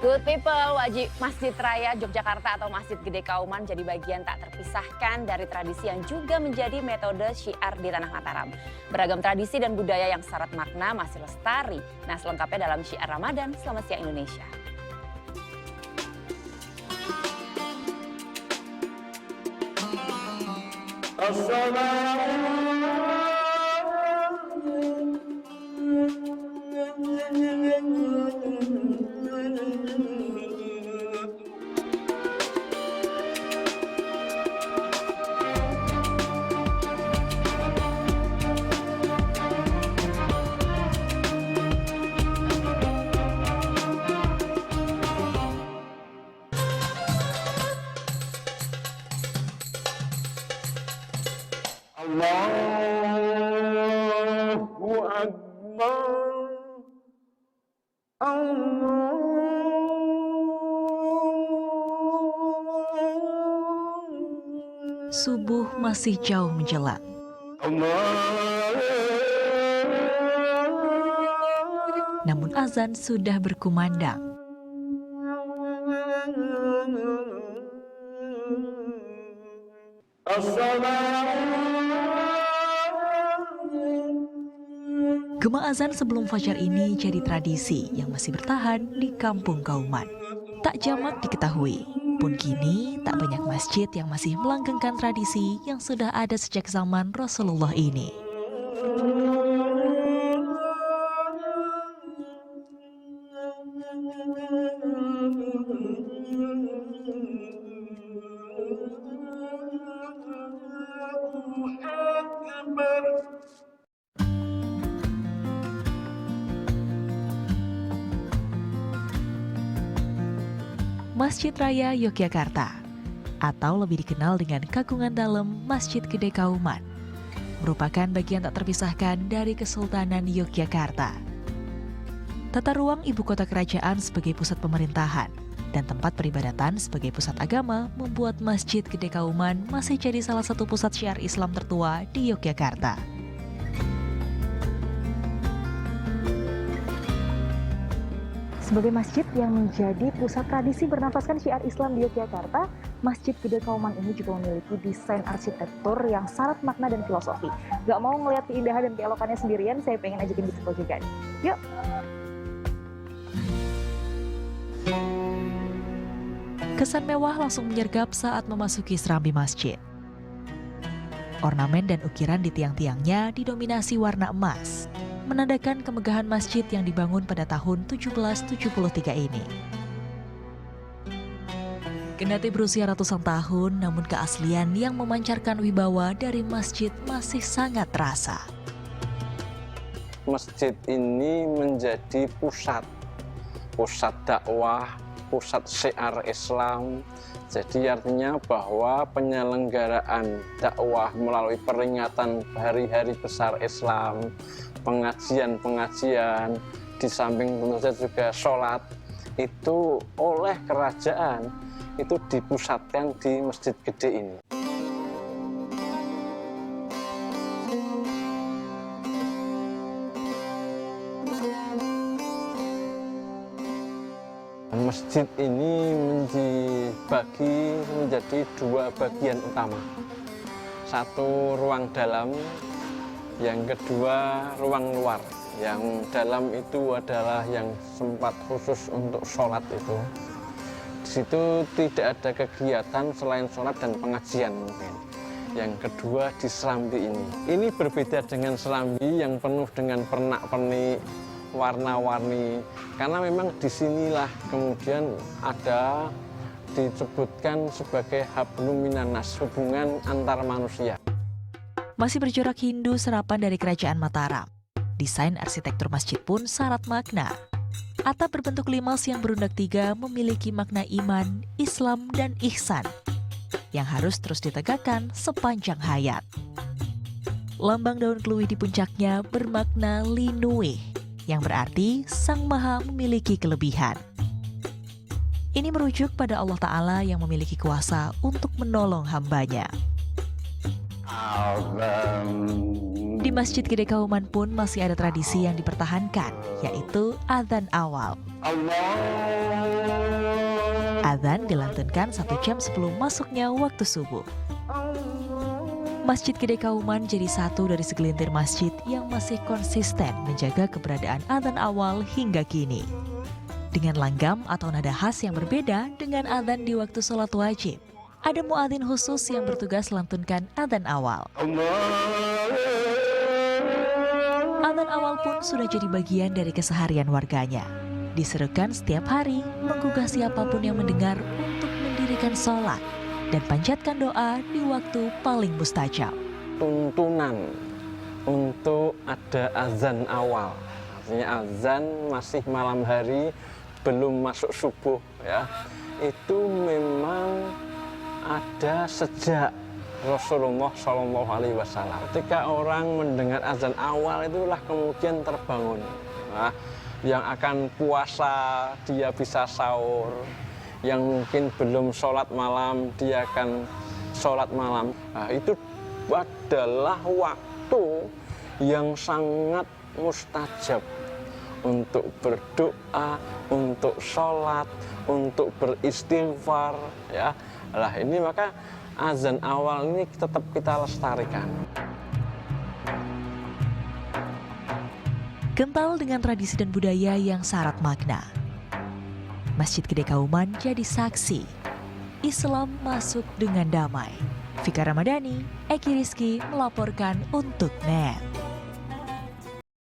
Good people, wajib Masjid Raya Yogyakarta atau Masjid Gede Kauman jadi bagian tak terpisahkan dari tradisi yang juga menjadi metode syiar di Tanah Mataram. Beragam tradisi dan budaya yang syarat makna masih lestari. Nah, selengkapnya dalam Syiar Ramadan. Selamat siang Indonesia. Allahu Akbar. Subuh masih jauh menjelang. Namun azan sudah berkumandang. Gema azan sebelum fajar ini jadi tradisi yang masih bertahan di Kampung Kauman. Tak jamak diketahui, pun kini tak banyak masjid yang masih melanggengkan tradisi yang sudah ada sejak zaman Rasulullah ini. Masjid Raya Yogyakarta, atau lebih dikenal dengan Kagungan Dalem Masjid Gede Kauman, merupakan bagian tak terpisahkan dari Kesultanan Yogyakarta. Tata ruang ibu kota kerajaan sebagai pusat pemerintahan dan tempat peribadatan sebagai pusat agama membuat Masjid Gede Kauman masih jadi salah satu pusat syiar Islam tertua di Yogyakarta. Sebagai masjid yang menjadi pusat tradisi bernafaskan syiar Islam di Yogyakarta, Masjid Gede Kauman ini juga memiliki desain arsitektur yang syarat makna dan filosofi. Gak mau ngelihat keindahan dan keelokannya sendirian, saya pengen ajakin Beautiful juga nih. Yuk! Kesan mewah langsung menyergap saat memasuki serambi masjid. Ornamen dan ukiran di tiang-tiangnya didominasi warna emas, menandakan kemegahan masjid yang dibangun pada tahun 1773 ini. Kendati berusia ratusan tahun, namun keaslian yang memancarkan wibawa dari masjid masih sangat terasa. Masjid ini menjadi pusat dakwah, pusat syiar Islam. Jadi artinya bahwa penyelenggaraan dakwah melalui peringatan hari-hari besar Islam, pengajian-pengajian, di samping tentu saja juga sholat, itu oleh kerajaan itu dipusatkan di Masjid Gede ini. Masjid ini dibagi menjadi dua bagian utama. Satu ruang dalam, yang kedua ruang luar. Yang dalam itu adalah yang sempat khusus untuk sholat itu. Di situ tidak ada kegiatan selain sholat dan pengajian mungkin. Yang kedua di serambi ini. Ini berbeda dengan serambi yang penuh dengan pernak-pernik, warna-warni, karena memang disinilah kemudian ada disebutkan sebagai hablum minanas, hubungan antar manusia. Masih bercorak Hindu serapan dari Kerajaan Mataram, desain arsitektur masjid pun syarat makna. Atap berbentuk limas yang berundak tiga memiliki makna iman, Islam, dan ihsan yang harus terus ditegakkan sepanjang hayat. Lambang daun keluih di puncaknya bermakna linuih, yang berarti Sang Maha memiliki kelebihan. Ini merujuk pada Allah Ta'ala yang memiliki kuasa untuk menolong hambanya. Di Masjid Gede Kauman pun masih ada tradisi yang dipertahankan, yaitu adzan awal. Adzan dilantunkan 1 jam sebelum masuknya waktu subuh. Masjid Gede Kauman jadi satu dari segelintir masjid yang masih konsisten menjaga keberadaan adzan awal hingga kini. Dengan langgam atau nada khas yang berbeda dengan adzan di waktu sholat wajib. Ada muadzin khusus yang bertugas lantunkan adzan awal. Adzan awal pun sudah jadi bagian dari keseharian warganya. Diserukan setiap hari, menggugah siapapun yang mendengar untuk mendirikan sholat dan panjatkan doa di waktu paling mustajab. Tuntunan untuk ada azan awal, artinya azan masih malam hari, belum masuk subuh ya. Itu memang ada sejak Rasulullah SAW. Ketika orang mendengar azan awal itulah kemudian terbangun. Nah, yang akan puasa dia bisa sahur, yang mungkin belum sholat malam dia akan sholat malam. Nah, itu adalah waktu yang sangat mustajab untuk berdoa, untuk sholat, untuk beristighfar ya. Lah ini maka azan awal ini tetap kita lestarikan. Kental dengan tradisi dan budaya yang syarat makna, Masjid Gede Kauman jadi saksi Islam masuk dengan damai. Vika Ramadhani, Eki Rizky melaporkan untuk NET.